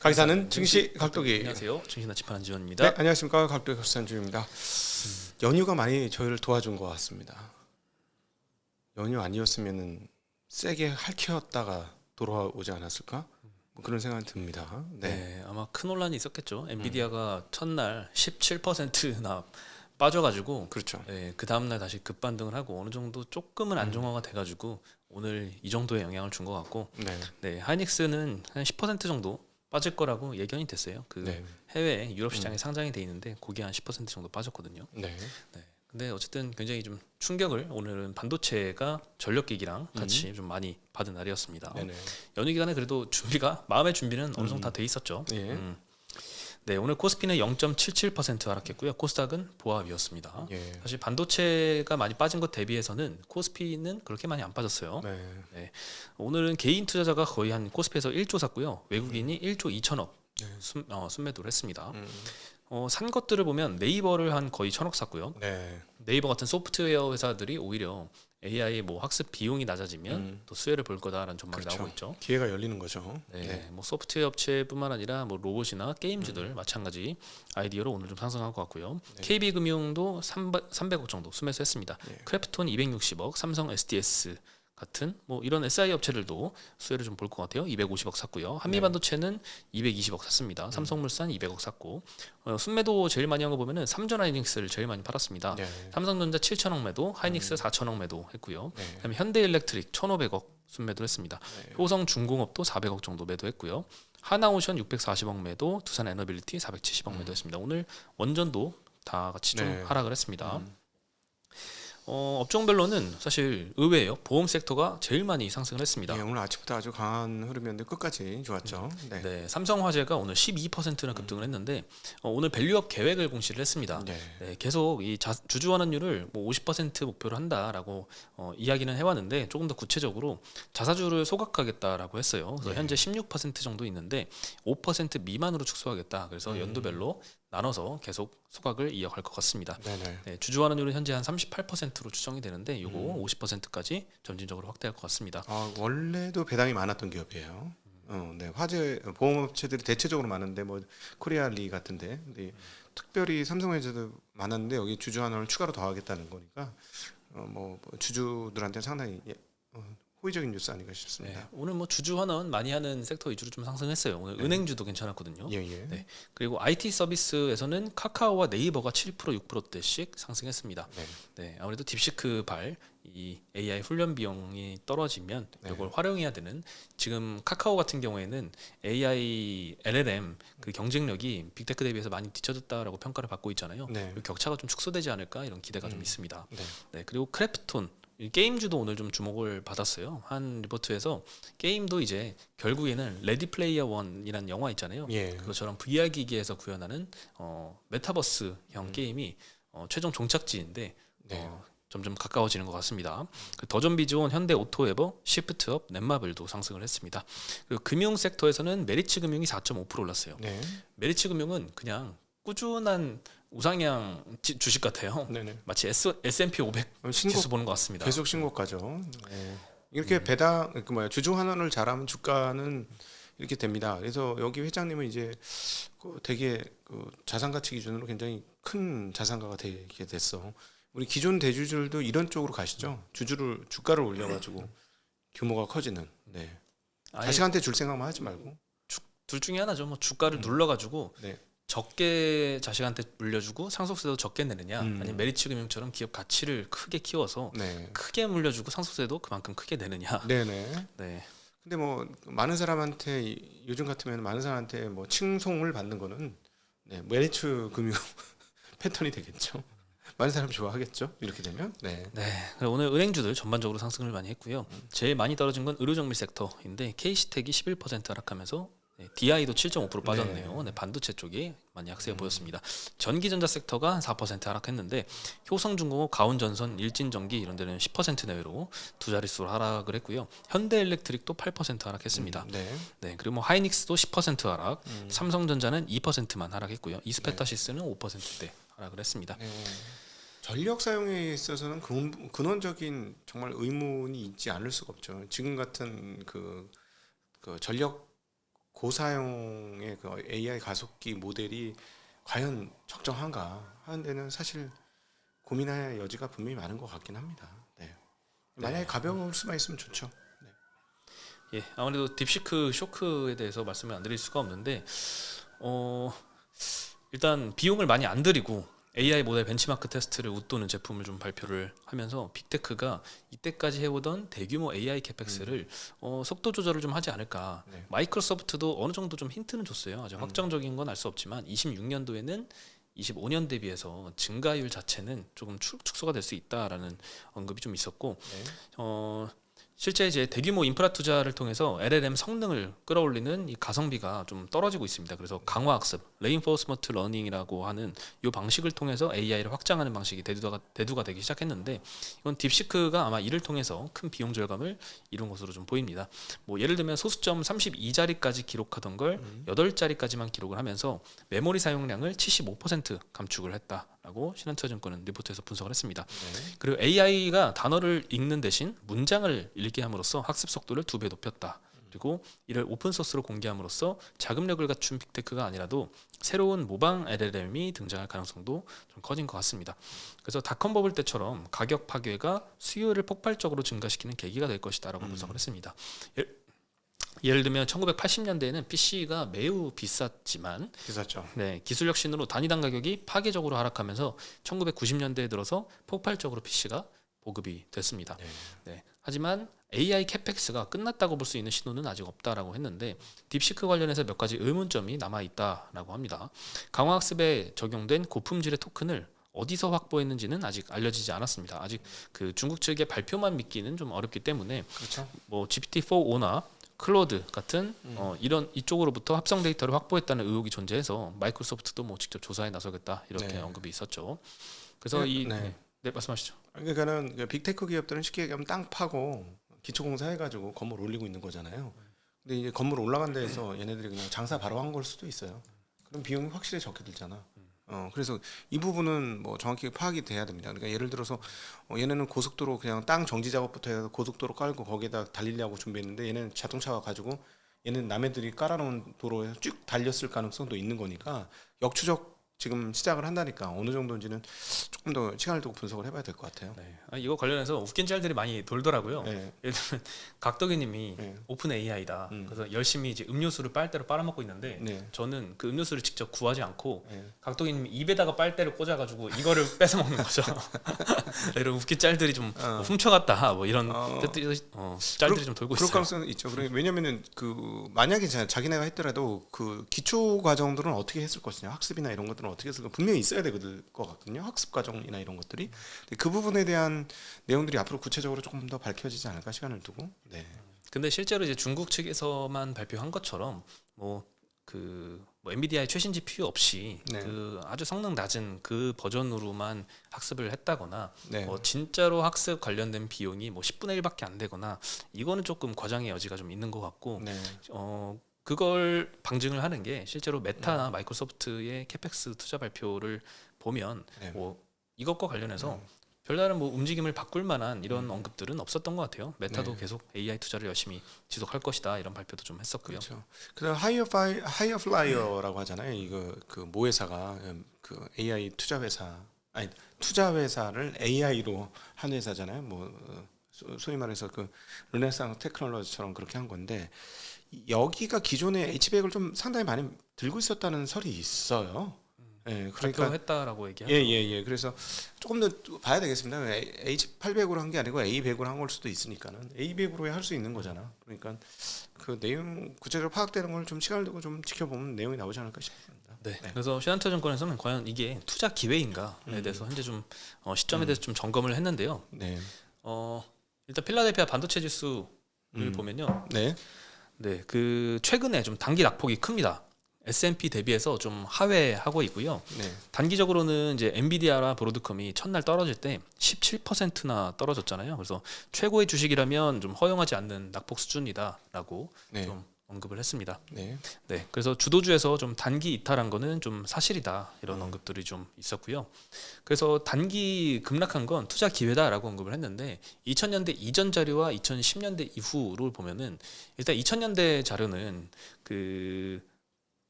강의사는 증시 각도기. 안녕하세요. 증시나 집판 네, 한지원입니다. 안녕하십니까. 각도기 박산주입니다. 연휴가 많이 저희를 도와준 것 같습니다. 연휴 아니었으면 세게 핥혔다가 돌아오지 않았을까? 뭐 그런 생각이 듭니다. 네, 아마 큰 논란이 있었겠죠. 엔비디아가 첫날 17%나 빠져가지고, 그렇죠. 네, 그 다음날 다시 급반등을 하고 어느 정도 조금은 안정화가 돼가지고 오늘 이 정도의 영향을 준 것 같고, 네. 네, 하이닉스는 한 10% 정도 빠질 거라고 예견이 됐어요. 그 네. 해외 유럽 시장에 상장이 돼 있는데 거기 한 10% 정도 빠졌거든요. 네. 네. 근데 어쨌든 굉장히 좀 충격을 오늘은 반도체가 전력기기랑 같이 좀 많이 받은 날이었습니다. 네네. 연휴 기간에 그래도 마음의 준비는 어느 정도 다 돼 있었죠. 예. 네, 오늘 코스피는 0.77% 하락했고요. 코스닥은 보합 위였습니다. 예. 사실 반도체가 많이 빠진 것 대비해서는 코스피는 그렇게 많이 안 빠졌어요. 네. 네, 오늘은 개인 투자자가 거의 한 코스피에서 1조 샀고요. 외국인이 1조 2천억 순매도를 했습니다. 산 것들을 보면 네이버를 한 거의 1,000억 샀고요. 네. 네이버 같은 소프트웨어 회사들이 오히려 AI 뭐 학습 비용이 낮아지면 또 수혜를 볼 거다라는 전망이 그렇죠. 나오고 있죠. 기회가 열리는 거죠. 네, 뭐 소프트웨어 업체뿐만 아니라 뭐 로봇이나 게임주들 마찬가지 아이디어로 오늘 좀 상승한 것 같고요. 네. KB금융도 300억 정도 순매수했습니다. 네. 크래프톤 260억, 삼성 SDS 같은 뭐 이런 SI 업체들도 수혜를 좀 볼 것 같아요. 250억 샀고요. 한미반도체는 220억 샀습니다. 삼성물산 200억 샀고 순매도 제일 많이 한 거 보면은 삼전하이닉스를 제일 많이 팔았습니다. 네. 삼성전자 7천억 매도, 하이닉스 4천억 매도 했고요. 네. 그다음에 현대일렉트릭 1,500억 순매도를 했습니다. 네. 효성중공업도 400억 정도 매도했고요. 하나오션 640억 매도, 두산에너빌리티 470억 매도했습니다. 오늘 원전도 다 같이 좀 네. 하락을 했습니다. 업종별로는 사실 의외예요. 보험 섹터가 제일 많이 상승을 했습니다. 예, 오늘 아침부터 아주 강한 흐름이었는데 끝까지 좋았죠. 네. 네, 삼성화재가 오늘 12%나 급등을 했는데 오늘 밸류업 계획을 공시를 했습니다. 네. 네, 계속 이 주주 환원율을 뭐 50% 목표로 한다라고 이야기는 해왔는데 조금 더 구체적으로 자사주를 소각하겠다라고 했어요. 그래서 네. 현재 16% 정도 있는데 5% 미만으로 축소하겠다. 그래서 연도별로 나눠서 계속 소각을 이어갈 것 같습니다. 네네. 네, 주주 환원율은 현재 한 38%로 추정이 되는데 이거 50%까지 점진적으로 확대할 것 같습니다. 아, 원래도 배당이 많았던 기업이에요. 네. 화재 보험업체들이 대체적으로 많은데 뭐 코리아리 같은데, 근데 특별히 삼성화재도 많았는데 여기 주주 환원을 추가로 더하겠다는 거니까 뭐 주주들한테 상당히 호의적인 뉴스 아닌가 싶습니다. 네, 오늘 뭐 주주 환원 많이 하는 섹터 위주로 좀 상승했어요. 오늘 은행주도 괜찮았거든요. 예예. 네, 그리고 IT 서비스에서는 카카오와 네이버가 7% 6%대씩 상승했습니다. 네. 네, 아무래도 딥시크 이 AI 훈련 비용이 떨어지면 네. 이걸 활용해야 되는, 지금 카카오 같은 경우에는 AI LLM 그 경쟁력이 빅테크 대비해서 많이 뒤처졌다라고 평가를 받고 있잖아요. 네. 그 격차가 좀 축소되지 않을까 이런 기대가 좀 있습니다. 네. 네, 그리고 크래프톤 이 게임주도 오늘 좀 주목을 받았어요. 한 리포트에서 게임도 이제 결국에는 레디 플레이어 원이라는 영화 있잖아요. 예. 그것처럼 VR 기기에서 구현하는 메타버스형 게임이 최종 종착지인데 네. 점점 가까워지는 것 같습니다. 그 더존비즈온, 현대오토에버, 시프트업, 넷마블도 상승을 했습니다. 그리고 금융 섹터에서는 메리츠 금융이 4.5% 올랐어요. 네. 메리츠 금융은 그냥 꾸준한 우상향 주식 같아요. 네네. 마치 S&P 500 지수 보는 것 같습니다. 계속 신고가죠. 네. 이렇게 배당 주주 환원을 잘하면 주가는 이렇게 됩니다. 그래서 여기 회장님은 이제 되게 자산 가치 기준으로 굉장히 큰 자산가가 되게 됐어. 우리 기존 대주주들도 이런 쪽으로 가시죠. 주가를 올려가지고 규모가 커지는. 네. 자식한테 줄 생각만 하지 말고. 둘 중에 하나죠. 뭐 주가를 눌러가지고 네. 적게 자식한테 물려주고 상속세도 적게 내느냐, 아니면 메리츠 금융처럼 기업 가치를 크게 키워서 네. 크게 물려주고 상속세도 그만큼 크게 내느냐. 네네. 네. 근데 뭐 많은 사람한테 요즘 같으면 많은 사람한테 뭐 칭송을 받는 거는 메리츠 금융 패턴이 되겠죠. 많은 사람 좋아하겠죠. 이렇게 되면. 네. 네. 오늘 은행주들 전반적으로 상승을 많이 했고요. 제일 많이 떨어진 건 의료정밀 섹터인데 KC텍이 11% 하락하면서 DI도 7.5% 빠졌네요. 네, 반도체 쪽이 많이 약세가 보였습니다. 전기전자 섹터가 한 4% 하락했는데 효성중공업, 가온전선, 일진전기 이런 데는 10% 내외로 두 자릿수로 하락을 했고요. 현대일렉트릭도 8% 하락했습니다. 네. 네, 그리고 뭐 하이닉스도 10% 하락, 삼성전자는 2%만 하락했고요. 이스페타시스는 5%대 하락을 했습니다. 네. 전력 사용에 있어서는 근원적인 정말 의문이 있지 않을 수가 없죠. 지금 같은 그 전력 고사용의 그 AI 가속기 모델이 과연 적정한가 하는 데는 사실 고민할 여지가 분명히 많은 것 같긴 합니다. 네. 만약에 가벼울 수만 있으면 좋죠. 네. 예, 아무래도 딥시크 쇼크에 대해서 말씀을 안 드릴 수가 없는데 일단 비용을 많이 안 들이고 AI 모델 벤치마크 테스트를 웃도는 제품을 좀 발표를 하면서 빅테크가 이때까지 해오던 대규모 AI 캐펙스를 속도 조절을 좀 하지 않을까. 네. 마이크로소프트도 어느 정도 좀 힌트는 줬어요. 아주 확정적인 건 알 수 없지만 26년도에는 25년 대비해서 증가율 자체는 조금 축소가 될 수 있다라는 언급이 좀 있었고 네. 실제 이제 대규모 인프라 투자를 통해서 LLM 성능을 끌어올리는 이 가성비가 좀 떨어지고 있습니다. 그래서 강화 학습, 레인포스먼트 러닝이라고 하는 이 방식을 통해서 AI를 확장하는 방식이 대두가 되기 시작했는데 이건 딥시크가 아마 이를 통해서 큰 비용 절감을 이룬 것으로 좀 보입니다. 뭐 예를 들면 소수점 32자리까지 기록하던 걸 8자리까지만 기록을 하면서 메모리 사용량을 75% 감축을 했다라고 신한투자증권은 리포트에서 분석을 했습니다. 네. 그리고 AI가 단어를 읽는 대신 문장을 읽게 함으로써 학습 속도를 2배 높였다. 그리고 이를 오픈 소스로 공개함으로써 자금력을 갖춘 빅테크가 아니라도 새로운 모방 LLM이 등장할 가능성도 좀 커진 것 같습니다. 그래서 닷컴 버블 때처럼 가격 파괴가 수요를 폭발적으로 증가시키는 계기가 될 것이다라고 분석을 했습니다. 예를 들면 1980년대에는 PC가 매우 비쌌지만 비쌌죠. 네, 기술 혁신으로 단위당 가격이 파괴적으로 하락하면서 1990년대에 들어서 폭발적으로 PC가 보급이 됐습니다. 네. 하지만 AI 캐펙스가 끝났다고 볼 수 있는 신호는 아직 없다라고 했는데 딥시크 관련해서 몇 가지 의문점이 남아 있다라고 합니다. 강화학습에 적용된 고품질의 토큰을 어디서 확보했는지는 아직 알려지지 않았습니다. 아직 그 중국 측의 발표만 믿기는 좀 어렵기 때문에 그렇죠. 뭐 GPT-4o나 클로드 같은 이런 이쪽으로부터 합성 데이터를 확보했다는 의혹이 존재해서 마이크로소프트도 뭐 직접 조사에 나서겠다 이렇게 네. 언급이 있었죠. 그래서 네, 말씀하시죠. 그러니까는 그 빅테크 기업들은 쉽게 얘기하면 땅 파고 기초공사 해가지고 건물 올리고 있는 거잖아요. 근데 이제 건물 올라간 데에서 얘네들이 그냥 장사 바로 한 걸 수도 있어요. 그럼 비용이 확실히 적게 들잖아. 그래서 이 부분은 뭐 정확히 파악이 돼야 됩니다. 그러니까 예를 들어서 얘네는 고속도로 그냥 땅 정지 작업부터 해서 고속도로 깔고 거기에다 달리려고 준비했는데 얘네는 자동차가 가지고 얘는 남애들이 깔아놓은 도로에 쭉 달렸을 가능성도 있는 거니까 역추적 지금 시작을 한다니까 어느 정도인지는 조금 더 시간을 두고 분석을 해봐야 될 것 같아요. 네. 이거 관련해서 웃긴 짤들이 많이 돌더라고요. 네. 예를 들면 각덕이님이 네. 오픈 AI다. 그래서 열심히 이제 음료수를 빨대로 빨아먹고 있는데 네. 저는 그 음료수를 직접 구하지 않고 네. 각덕이님이 입에다가 빨대를 꽂아가지고 이거를 뺏어 먹는 거죠. 이런 웃긴 짤들이 좀 뭐 훔쳐갔다. 뭐 이런 짤들이 좀 돌고 그럴 있어요. 가능성은 있죠. 왜냐면은 그 만약에 자기네가 했더라도 그 기초 과정들은 어떻게 했을 것이냐, 학습이나 이런 것들은 어떻게 했을 거 분명히 있어야 되거든 것 같거든요. 학습 과정이나 이런 것들이. 근데 그 부분에 대한 내용들이 앞으로 구체적으로 조금 더 밝혀지지 않을까 시간을 두고. 네. 근데 실제로 이제 중국 측에서만 발표한 것처럼 뭐 엔비디아의 최신 GPU 없이 네. 그 아주 성능 낮은 그 버전으로만 학습을 했다거나 네. 진짜로 학습 관련된 비용이 뭐 10분의 1밖에 안 되거나 이거는 조금 과장의 여지가 좀 있는 것 같고 네. 그걸 방증을 하는 게 실제로 메타나 마이크로소프트의 캐펙스 투자 발표를 보면 네. 뭐 이것과 관련해서 별다른 뭐 움직임을 바꿀 만한 이런 언급들은 없었던 것 같아요. 메타도 네. 계속 AI 투자를 열심히 지속할 것이다 이런 발표도 좀 했었고요. 그렇죠. 그다음 하이어 플라이어라고 하잖아요. 이거 그 모회사가 그 AI 투자 회사 아니 투자 회사를 AI로 한 회사잖아요. 뭐 소위 말해서 그 르네상스 테크놀로지처럼 그렇게 한 건데 여기가 기존에 H100을 좀 상당히 많이 들고 있었다는 설이 있어요. 예, 그러니까 발표했다라고 얘기하죠. 예. 그래서 조금 더 봐야 되겠습니다. H800으로 한 게 아니고 A100으로 한 걸 수도 있으니까는 A100으로 할 수 있는 거잖아. 그러니까 그 내용 구체적으로 파악되는 걸 좀 시간을 두고 좀 지켜보면 내용이 나오지 않을까 싶습니다. 네. 그래서 신한투자증권에서는 과연 이게 투자 기회인가에 대해서 현재 좀 시점에 대해서 좀 점검을 했는데요. 네. 일단 필라델피아 반도체 지수를 보면요. 네. 네, 그 최근에 좀 단기 낙폭이 큽니다. S&P 대비해서 좀 하회하고 있고요. 네. 단기적으로는 이제 엔비디아나 브로드컴이 첫날 떨어질 때 17%나 떨어졌잖아요. 그래서 최고의 주식이라면 좀 허용하지 않는 낙폭 수준이다라고 네. 좀 언급을 했습니다. 네. 네, 그래서 주도주에서 좀 단기 이탈한 거는 좀 사실이다 이런 언급들이 좀 있었고요. 그래서 단기 급락한 건 투자 기회다라고 언급을 했는데 2000년대 이전 자료와 2010년대 이후를 보면은 일단 2000년대 자료는 그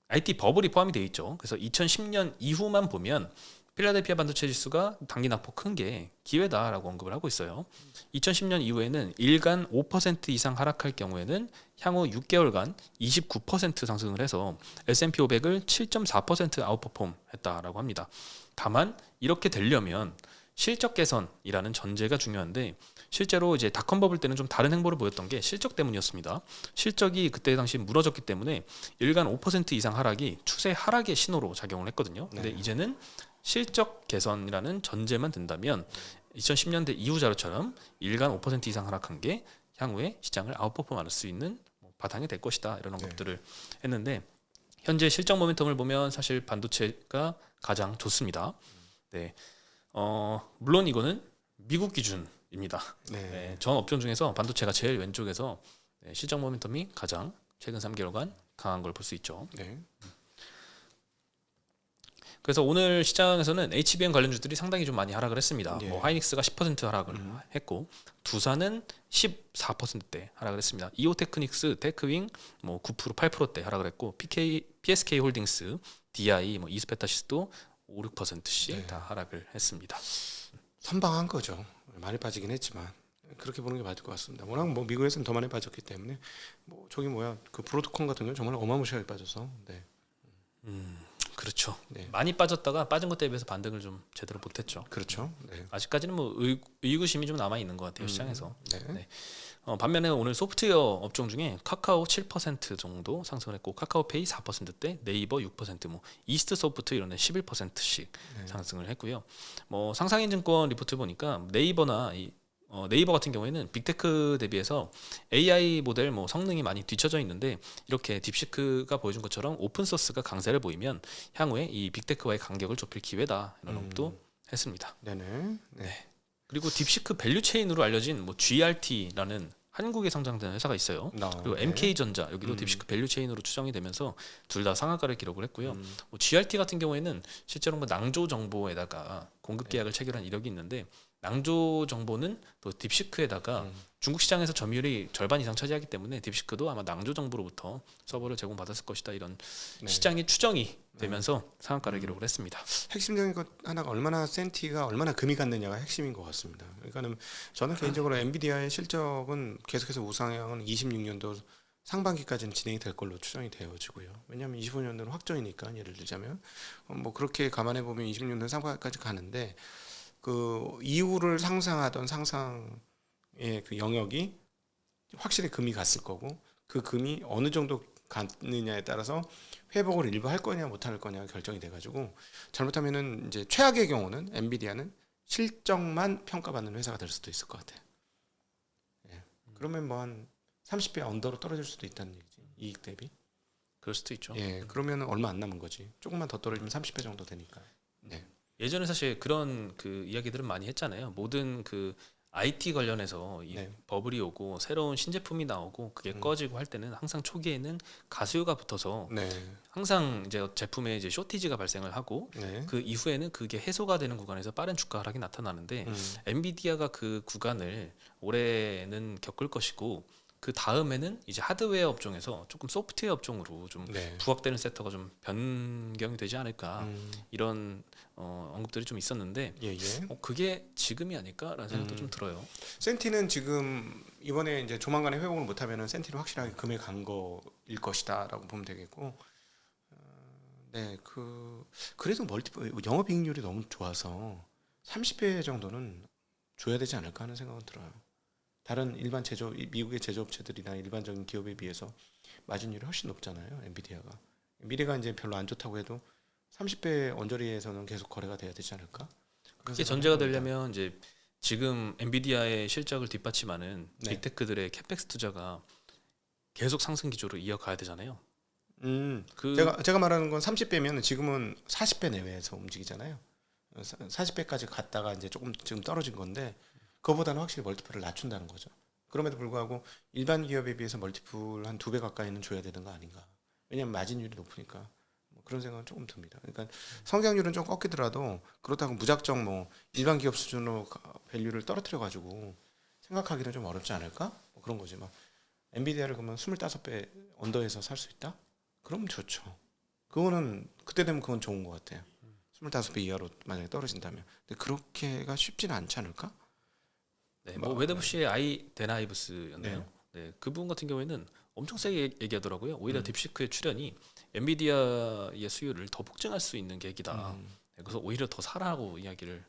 IT 버블이 포함이 되어 있죠. 그래서 2010년 이후만 보면 필라델피아 반도체 지수가 단기 낙폭 큰 게 기회다라고 언급을 하고 있어요. 2010년 이후에는 일간 5% 이상 하락할 경우에는 향후 6개월간 29% 상승을 해서 S&P 500을 7.4% 아웃퍼폼 했다라고 합니다. 다만 이렇게 되려면 실적 개선이라는 전제가 중요한데 실제로 이제 닷컴 버블 때는 좀 다른 행보를 보였던 게 실적 때문이었습니다. 실적이 그때 당시 무너졌기 때문에 일간 5% 이상 하락이 추세 하락의 신호로 작용을 했거든요. 근데 네. 이제는 실적 개선이라는 전제만 든다면 2010년대 이후 자료처럼 일간 5% 이상 하락한 게 향후에 시장을 아웃퍼폼할 수 있는 바탕이 될 것이다 이런 언급들을 했는데 현재 실적 모멘텀을 보면 사실 반도체가 가장 좋습니다. 네, 물론 이거는 미국 기준입니다. 네. 네, 전 업종 중에서 반도체가 제일 왼쪽에서 네, 실적 모멘텀이 가장 최근 3개월간 강한 걸 볼 수 있죠. 네. 그래서 오늘 시장에서는 HBM 관련주들이 상당히 좀 많이 하락을 했습니다. 예. 뭐 하이닉스가 10% 하락을 했고 두산은 14%대 하락을 했습니다. 이오테크닉스, 테크윙 뭐 9%, 8%대 하락을 했고 PSK 홀딩스, DI, 뭐 이스페타시스도 5, 6%씩 네. 다 하락을 했습니다. 선방한 거죠. 많이 빠지긴 했지만 그렇게 보는 게 맞을 것 같습니다. 워낙 뭐 미국에서는 더 많이 빠졌기 때문에 뭐 저기 뭐야 그 브로드콘 같은 경우 정말 어마무시하게 빠져서 네. 그렇죠. 네. 많이 빠졌다가 빠진 것 대비해서 반등을 좀 제대로 못했죠. 그렇죠. 네. 아직까지는 뭐 의구심이 좀 남아 있는 것 같아요 시장에서. 네. 네. 반면에 오늘 소프트웨어 업종 중에 카카오 7% 정도 상승을 했고 카카오페이 4%대, 네이버 6%, 뭐 이스트 소프트 이런 데 11%씩 상승을 했고요. 뭐 상상인증권 리포트 보니까 네이버나 네이버 같은 경우에는 빅테크 대비해서 AI 모델 뭐 성능이 많이 뒤처져 있는데 이렇게 딥시크가 보여준 것처럼 오픈 소스가 강세를 보이면 향후에 이 빅테크와의 간격을 좁힐 기회다 이런 언급도 했습니다. 네네. 네. 그리고 딥시크 밸류 체인으로 알려진 뭐 GRT라는 한국에 상장된 회사가 있어요. 그리고 네. MK전자 여기도 딥시크 밸류 체인으로 추정이 되면서 둘 다 상한가를 기록을 했고요. 뭐 GRT 같은 경우에는 실제로 뭐 낭조 정보에다가 공급 계약을 체결한 이력이 있는데 낭조 정보는 또 딥시크에다가 중국 시장에서 점유율이 절반 이상 차지하기 때문에 딥시크도 아마 낭조 정보로부터 서버를 제공받았을 것이다 이런 네. 시장의 추정이 되면서 상한가를 기록을 했습니다. 핵심적인 것 하나가 얼마나 센티가 얼마나 금이 갔느냐가 핵심인 것 같습니다. 그러니까는 저는 개인적으로 엔비디아의 실적은 계속해서 우상향은 26년도 상반기까지는 진행이 될 걸로 추정이 되어지고요. 왜냐하면 25년도는 확정이니까 예를 들자면 뭐 그렇게 감안해 보면 26년도 상반기까지 가는데 그 이후를 상상하던 상상의 그 영역이 확실히 금이 갔을 거고 그 금이 어느 정도 갔느냐에 따라서 회복을 일부 할 거냐 못 할 거냐 결정이 돼가지고 잘못하면은 이제 최악의 경우는 엔비디아는 실적만 평가받는 회사가 될 수도 있을 것 같아요. 예. 그러면 뭐 한 30배 언더로 떨어질 수도 있다는 얘기지 이익 대비. 그럴 수도 있죠. 예, 그러면 얼마 안 남은 거지. 조금만 더 떨어지면 30배 정도 되니까. 네. 예전에 사실 그런 그 이야기들은 많이 했잖아요. 모든 그 IT 관련해서 이 네. 버블이 오고 새로운 신제품이 나오고 그게 꺼지고 할 때는 항상 초기에는 가수요가 붙어서 네. 항상 이제 제품에 이제 쇼티지가 발생을 하고 네. 그 이후에는 그게 해소가 되는 구간에서 빠른 주가 하락이 나타나는데 엔비디아가 그 구간을 올해는 겪을 것이고 그 다음에는 이제 하드웨어 업종에서 조금 소프트웨어 업종으로 좀 네. 부각되는 섹터가 좀 변경이 되지 않을까 이런 언급들이 좀 있었는데 예, 예. 그게 지금이 아닐까라는 생각도 좀 들어요. 센티는 지금 이번에 이제 조만간에 회복을 못하면은 센티는 확실하게 금에 간 거일 것이다라고 보면 되겠고, 네, 그래도 영업이익률이 너무 좋아서 30배 정도는 줘야 되지 않을까 하는 생각은 들어요. 다른 일반 미국의 제조업체들이나 일반적인 기업에 비해서 마진율이 훨씬 높잖아요. 엔비디아가 미래가 이제 별로 안 좋다고 해도 30배 언저리에서는 계속 거래가 돼야 되지 않을까? 그게 전제가 되려면 이제 지금 엔비디아의 실적을 뒷받침하는 네. 빅테크들의 캐펙스 투자가 계속 상승 기조로 이어가야 되잖아요. 제가 말하는 건 30배면 지금은 40배 내외에서 움직이잖아요. 40배까지 갔다가 이제 조금 지금 떨어진 건데 그거보다는 확실히 멀티플을 낮춘다는 거죠. 그럼에도 불구하고 일반 기업에 비해서 멀티플 한 2배 가까이는 줘야 되는 거 아닌가. 왜냐하면 마진율이 높으니까. 뭐 그런 생각은 조금 듭니다. 그러니까 성장률은 좀 꺾이더라도 그렇다고 무작정 뭐 일반 기업 수준으로 밸류를 떨어뜨려 가지고 생각하기는 좀 어렵지 않을까? 뭐 그런 거지. 막 엔비디아를 그러면 25배 언더에서 살 수 있다? 그럼 좋죠. 그거는 그때 되면 그건 좋은 것 같아요. 25배 이하로 만약에 떨어진다면. 근데 그렇게가 쉽지는 않지 않을까? 네, 뭐 웨더부시의 데나이브스였나요? 네. 네, 그분 같은 경우에는 엄청 세게 얘기하더라고요. 오히려 음. 딥시크의 출현이 엔비디아의 수요를 더 폭증할 수 있는 계기다. 네, 그래서 오히려 더 사라고 이야기를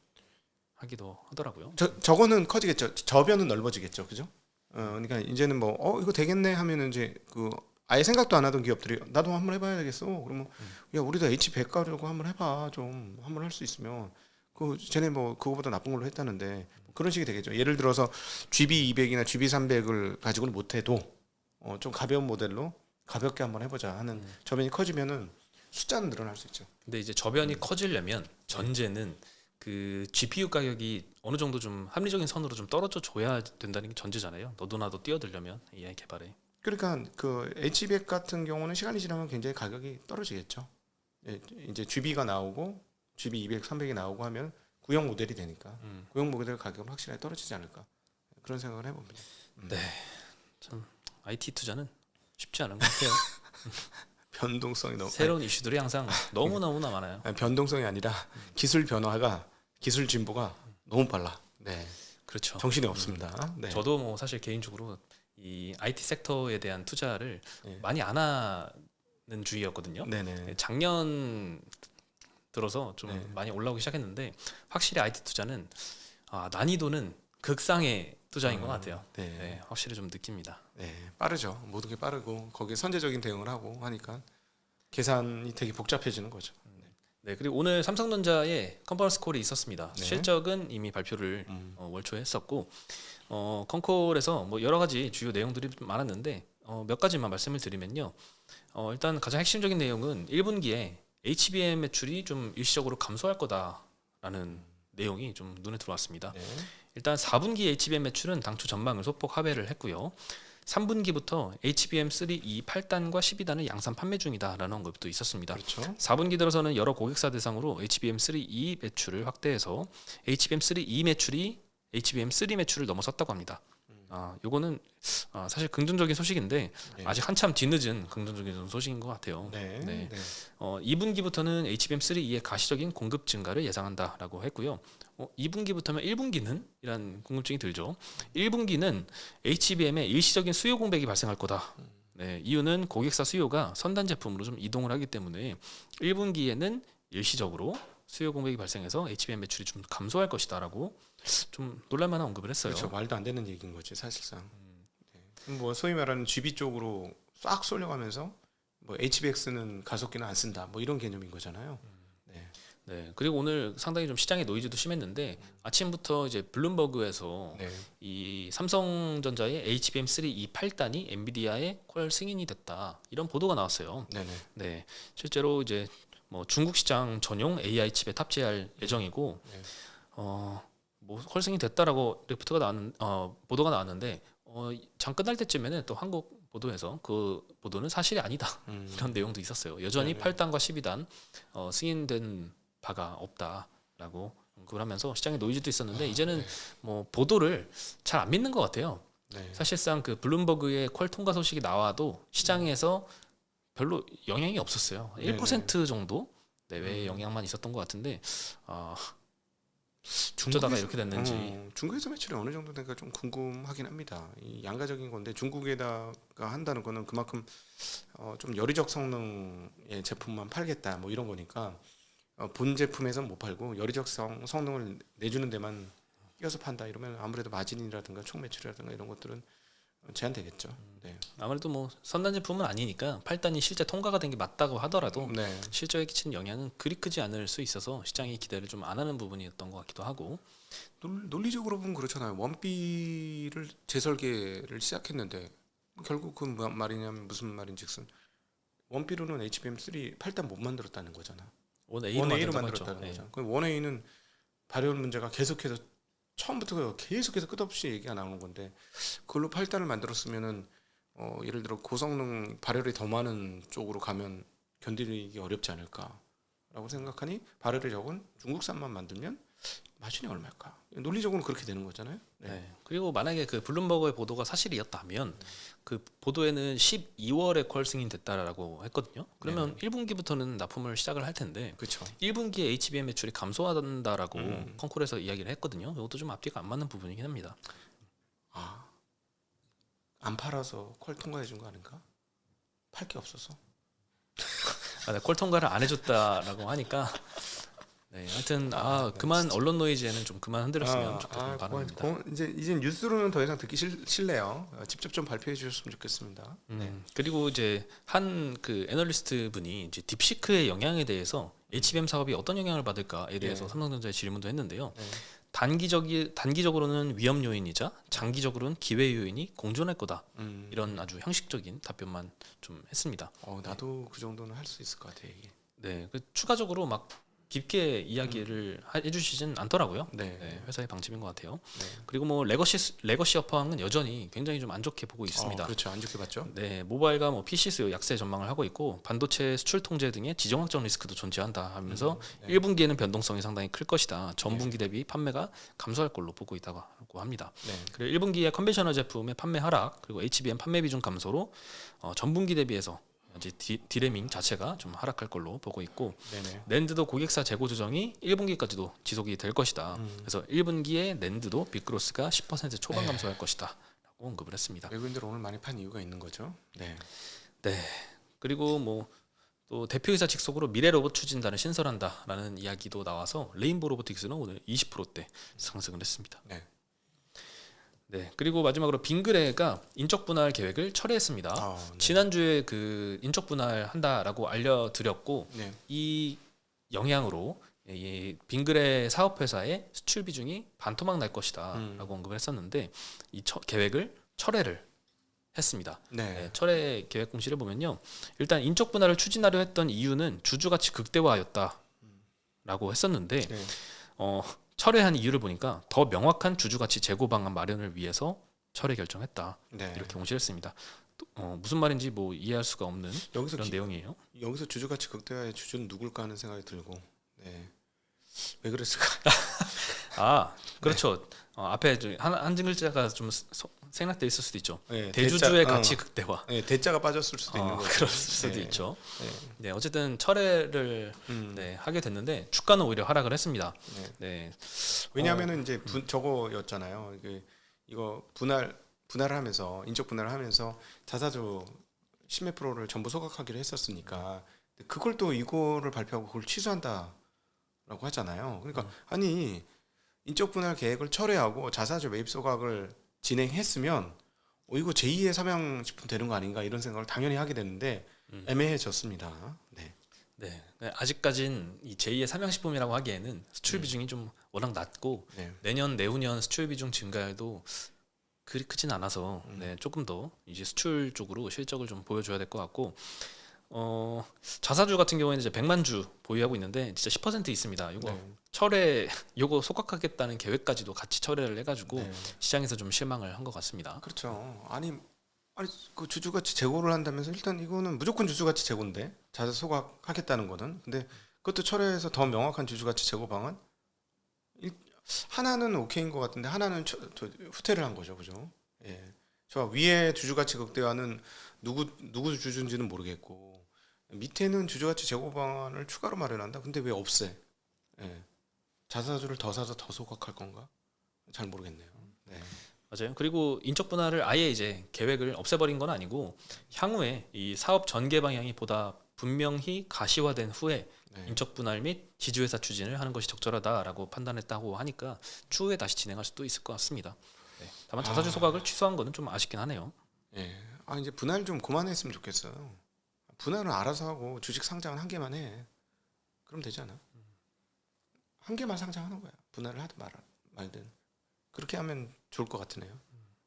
하기도 하더라고요. 저거는 커지겠죠. 저변은 넓어지겠죠. 그죠? 그러니까 이제는 뭐 이거 되겠네 하면은 이제 그 아예 생각도 안 하던 기업들이 나도 한번 해봐야 되겠어. 그러면 야 우리도 H100 가려고 한번 해봐. 좀 한번 할 수 있으면 그 쟤네 뭐 그거보다 나쁜 걸로 했다는데 그런 식이 되겠죠. 예를 들어서 GB200이나 GB300을 가지고는 못해도 좀 가벼운 모델로 가볍게 한번 해보자 하는 저변이 커지면은 숫자는 늘어날 수 있죠. 근데 이제 저변이 커지려면 전제는 그 GPU 가격이 어느 정도 좀 합리적인 선으로 좀 떨어져 줘야 된다는 게 전제잖아요. 너도 나도 뛰어들려면 AI 개발에. 그러니까 그 H200 같은 경우는 시간이 지나면 굉장히 가격이 떨어지겠죠. 예, 이제 GB가 나오고 GB 200, 300이 나오고 하면 구형 모델이 되니까 구형 모델 가격은 확실하게 떨어지지 않을까 그런 생각을 해봅니다. 네, 참 IT 투자는 쉽지 않은 것 같아요. 변동성이 너무 새로운 이슈들이 항상 너무 너무나 많아요. 아니, 변동성이 아니라 기술 변화가 기술 진보가 너무 빨라. 네, 그렇죠. 정신이 없습니다. 네. 저도 뭐 사실 개인적으로 이 IT 섹터에 대한 투자를 네. 많이 안 하는 주의였거든요. 네네. 작년 들어서 좀 네. 많이 올라오기 시작했는데 확실히 IT 투자는 난이도는 극상의 투자인 것 같아요. 네. 네, 확실히 좀 느낍니다. 네, 빠르죠. 모든 게 빠르고 거기에 선제적인 대응을 하고 하니까 계산이 되게 복잡해지는 거죠. 네, 그리고 오늘 삼성전자의 컨퍼런스 콜이 있었습니다. 네. 실적은 이미 발표를 월 초에 했었고 컨콜에서 뭐 여러 가지 주요 내용들이 좀 많았는데 몇 가지만 말씀을 드리면요. 일단 가장 핵심적인 내용은 1분기에 HBM 매출이 좀 일시적으로 감소할 거다라는 내용이 좀 눈에 들어왔습니다. 네. 일단 4분기 HBM 매출은 당초 전망을 소폭 하회를 했고요. 3분기부터 HBM3E 8단과 12단을 양산 판매 중이다라는 언급도 있었습니다. 그렇죠. 4분기 들어서는 여러 고객사 대상으로 HBM3E 매출을 확대해서 HBM3E 매출이 HBM3 매출을 넘어섰다고 합니다. 요거는 사실 긍정적인 소식인데 네. 아직 한참 뒤늦은 긍정적인 소식인 것 같아요. 네. 네. 네. 2분기부터는 HBM3E의 가시적인 공급 증가를 예상한다라고 했고요. 2분기부터면 1분기는? 이란 궁금증이 들죠. 1분기는 HBM의 일시적인 수요 공백이 발생할 거다. 네, 이유는 고객사 수요가 선단 제품으로 좀 이동을 하기 때문에 1분기에는 일시적으로 수요 공백이 발생해서 HBM 매출이 좀 감소할 것이다라고 좀 놀랄만한 언급을 했어요. 그렇죠. 말도 안 되는 얘기인 거지 사실상. 네. 뭐 소위 말하는 GB 쪽으로 싹 쏠려가면서 뭐 HBX는 가속기는 안 쓴다. 뭐 이런 개념인 거잖아요. 네. 네, 그리고 오늘 상당히 좀 시장의 노이즈도 심했는데 아침부터 이제 블룸버그에서 네. 이 삼성전자의 HBM3E 8단이 엔비디아의 퀄 승인이 됐다 이런 보도가 나왔어요. 네네. 네, 실제로 이제 뭐 중국 시장 전용 AI 칩에 탑재할 예정이고, 네. 뭐 퀄승이 됐다라고 리포트가 나왔는, 보도가 나왔는데, 장 끝날 때쯤에는 또 한국 보도에서 그 보도는 사실이 아니다 이런 내용도 있었어요. 여전히 네네. 8단과 12단 승인된 바가 없다라고 언급을 하면서 시장에 노이즈도 있었는데 이제는 네. 뭐 보도를 잘 안 믿는 것 같아요. 네. 사실상 그 블룸버그의 퀄 통과 소식이 나와도 시장에서 별로 영향이 없었어요. 네네. 1% 정도 내외의 영향만 있었던 것 같은데 어쩌다가 이렇게 됐는지. 중국에서 매출이 어느 정도 될까 좀 궁금하긴 합니다. 이 양가적인 건데 중국에다가 한다는 거는 그만큼 좀 열의적 성능의 제품만 팔겠다 뭐 이런 거니까 본 제품에서는 못 팔고 열의적 성능을 내주는 데만 끼워서 판다 이러면 아무래도 마진이라든가 총 매출이라든가 이런 것들은 제한되겠죠. 네. 아무래도 뭐 선단 제품은 아니니까 8단이 실제 통과가 된 게 맞다고 하더라도 네. 실적에 끼치는 영향은 그리 크지 않을 수 있어서 시장이 기대를 좀 안 하는 부분이었던 것 같기도 하고. 논리적으로 보면 그렇잖아요. 원비를 재설계를 시작했는데 결국 그 말이냐면 무슨 말인즉슨 원비로는 HBM3 8단 못 만들었다는 거잖아. 원A로 원A로 만들었다고 했죠. 만들었다는 네. 거죠. 그 원A는 발열 문제가 계속해서 처음부터 계속해서 끝없이 얘기가 나오는 건데 그걸로 8단을 만들었으면은 예를 들어 고성능 발열이 더 많은 쪽으로 가면 견디기 어렵지 않을까라고 생각하니 발열이 적은 중국산만 만들면 마진이 얼마일까? 논리적으로는 그렇게 되는 거잖아요. 네. 네. 그리고 만약에 그 블룸버그의 보도가 사실이었다면 그 보도에는 12월에 퀄 승인됐다라고 했거든요. 그러면 1분기부터는 납품을 시작을 할 텐데 그렇죠. 1분기에 HBM 매출이 감소한다라고 콩콜에서 이야기를 했거든요. 이것도 좀 앞뒤가 안 맞는 부분이긴 합니다. 안 팔아서 퀄 통과해 준 거 아닌가? 팔 게 없어서. 네, 퀄 통과를 안 해줬다라고 하니까 네, 하여튼 그만 언론 노이즈에는 좀 그만 흔들었으면 좋겠다는 바람입니다. 이제 뉴스로는 더 이상 듣기 싫네요. 직접 좀 발표해 주셨으면 좋겠습니다. 그리고 이제 한 그 애널리스트 분이 이제 딥시크의 영향에 대해서 HBM 사업이 어떤 영향을 받을까에 대해서 삼성전자에 질문도 했는데요. 단기적으로는 위험 요인이자 장기적으로는 기회 요인이 공존할 거다. 이런 아주 형식적인 답변만 좀 했습니다. 나도 그 정도는 할 수 있을 것 같아 이게. 네, 추가적으로 막 깊게 이야기를 해주시진 않더라고요. 네, 회사의 방침인 것 같아요. 그리고 뭐 레거시 업황은 여전히 굉장히 좀 안 좋게 보고 있습니다. 그렇죠, 안 좋게 봤죠. 네, 모바일과 뭐 PC 수요 약세 전망을 하고 있고 반도체 수출 통제 등의 지정학적 리스크도 존재한다 하면서 1분기에는 변동성이 상당히 클 것이다. 전분기 대비 판매가 감소할 걸로 보고 있다고 합니다. 그리고 1분기에 컨벤셔널 제품의 판매 하락 그리고 HBM 판매 비중 감소로 전분기 대비해서 이제 디래밍 자체가 좀 하락할 걸로 보고 있고 낸드도 고객사 재고 조정이 1분기까지도 지속이 될 것이다. 그래서 1분기에 낸드도 빅그로스가 10% 초반 감소할 것이다. 라고 언급을 했습니다. 외국인들 오늘 많이 판 이유가 있는 거죠. 네. 그리고 뭐 또 대표이사 직속으로 미래 로봇 추진단을 신설한다라는 이야기도 나와서 레인보 로보틱스는 오늘 20%대 상승을 했습니다. 네, 그리고 마지막으로 빙그레가 인적 분할 계획을 철회했습니다. 지난주에 그 인적 분할 한다라고 알려드렸고 이 영향으로 빙그레 사업회사의 수출 비중이 반토막 날 것이다라고 언급을 했었는데 이 계획을 철회를 했습니다. 철회 계획 공시를 보면요, 일단 인적 분할을 추진하려 했던 이유는 주주 가치 극대화였다라고 했었는데 철회한 이유를 보니까 더 명확한 주주 가치 제고 방안 마련을 위해서 철회 결정했다. 이렇게 공시를 했습니다. 무슨 말인지 뭐 이해할 수가 없는 그런 내용이에요. 여기서 주주 가치 극대화의 주주는 누굴까 하는 생각이 들고, 왜 그랬을까? 그렇죠. 앞에 한 글자가 좀 생략돼 있을 수도 있죠. 대주주의 가치 극대화. 대자가 빠졌을 수도 있는 거죠. 그럴 수도 있죠. 어쨌든 철회를 하게 됐는데 주가는 오히려 하락을 했습니다. 왜냐하면은 이제 저거였잖아요. 이거 분할을 하면서 인적 분할을 하면서 자사주 10몇 프로를 전부 소각하기로 했었으니까 그걸 또 이거를 발표하고 그걸 취소한다라고 하잖아요. 그러니까 아니 인적 분할 계획을 철회하고 자사주 매입 소각을 진행했으면 이거 제2의 삼양식품 되는 거 아닌가 이런 생각을 당연히 하게 되는데 애매해졌습니다. 아직까진 이 제2의 삼양식품이라고 하기에는 수출 비중이 좀 워낙 낮고 내년 내후년 수출 비중 증가율도 그리 크진 않아서 조금 더 이제 수출 쪽으로 실적을 좀 보여줘야 될 것 같고 자사주 같은 경우에는 이제 100만 주 보유하고 있는데 진짜 10% 있습니다. 요거 소각하겠다는 계획까지도 같이 철회를 해가지고 시장에서 좀 실망을 한 것 같습니다. 그렇죠. 아니 그 주주가치 재고를 한다면서 일단 이거는 무조건 주주가치 재고인데 자사 소각하겠다는 거는 근데 그것도 철회해서 더 명확한 주주가치 재고 방안 하나는 오케이인 것 같은데 하나는 후퇴를 한 거죠, 그죠? 저 위에 주주가치 극대화는 누구 주주인지는 모르겠고 밑에는 주주가치 재고 방안을 추가로 마련한다. 근데 왜 없애? 자사주를 더 사서 더 소각할 건가? 잘 모르겠네요. 맞아요. 그리고 인적 분할을 아예 이제 계획을 없애버린 건 아니고 향후에 이 사업 전개 방향이 보다 분명히 가시화된 후에 인적 분할 및 지주회사 추진을 하는 것이 적절하다라고 판단했다고 하니까 추후에 다시 진행할 수도 있을 것 같습니다. 다만 자사주 소각을 취소한 거는 좀 아쉽긴 하네요. 이제 분할 좀 그만했으면 좋겠어요. 분할은 알아서 하고 주식 상장은 한 개만 해. 그럼 되지 않아? 한 개만 상장하는 거야. 분할을 하든 말든. 그렇게 하면 좋을 것 같으네요.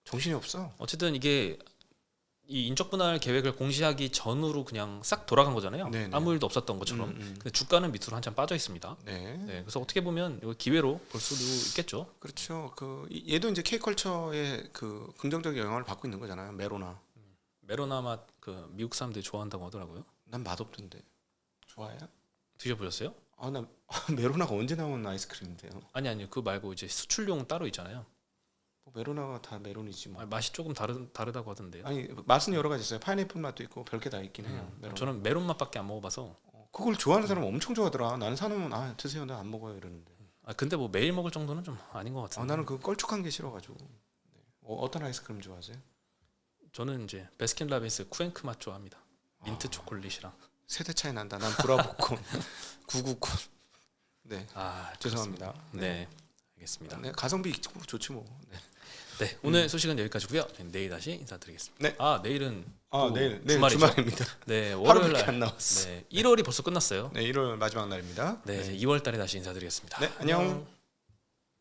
정신이 없어. 어쨌든 이게 이 인적 분할 계획을 공시하기 전으로 그냥 싹 돌아간 거잖아요. 네네. 아무 일도 없었던 것처럼. 근데 주가는 밑으로 한참 빠져 있습니다. 네. 네, 그래서 어떻게 보면 이거 기회로 볼 수도 있겠죠. 그렇죠. 얘도 이제 K컬처의 그 긍정적인 영향을 받고 있는 거잖아요. 메로나. 메로나 맛 그 미국 사람들이 좋아한다고 하더라고요. 난 맛없던데. 좋아해요? 드셔보셨어요? 나 메로나가 언제 나온 아이스크림인데요? 아니요. 그거 말고 이제 수출용 따로 있잖아요. 뭐 메로나가 다 메론이지 뭐. 맛이 조금 다르다고 하던데요. 아니 맛은 여러 가지 있어요. 파인애플 맛도 있고 별게 다 있긴 해요. 메로나. 저는 메론 맛밖에 안 먹어봐서. 그걸 좋아하는 사람 엄청 좋아하더라. 나는 사놓으면 드세요. 나 안 먹어요 이러는데. 근데 뭐 매일 먹을 정도는 좀 아닌 것 같은데. 나는 그 걸쭉한 게 싫어가지고. 네. 어떤 아이스크림 좋아하세요? 저는 이제 베스킨라빈스 쿠앤크 맛 좋아합니다. 민트 초콜릿이랑. 세대 차이 난다. 난 브라보콘, 999콘. 네. 죄송합니다. 네, 알겠습니다. 네, 가성비 있고 좋지 뭐. 네. 네, 오늘 소식은 여기까지고요. 내일 다시 인사드리겠습니다. 네. 내일은 내일 주말이죠. 주말입니다. 네, 하루밖에 월요일 날. 안 나왔어. 네, 1월이 벌써 끝났어요. 네, 1월 마지막 날입니다. 네, 이제 2월 달에 다시 인사드리겠습니다. 네, 안녕.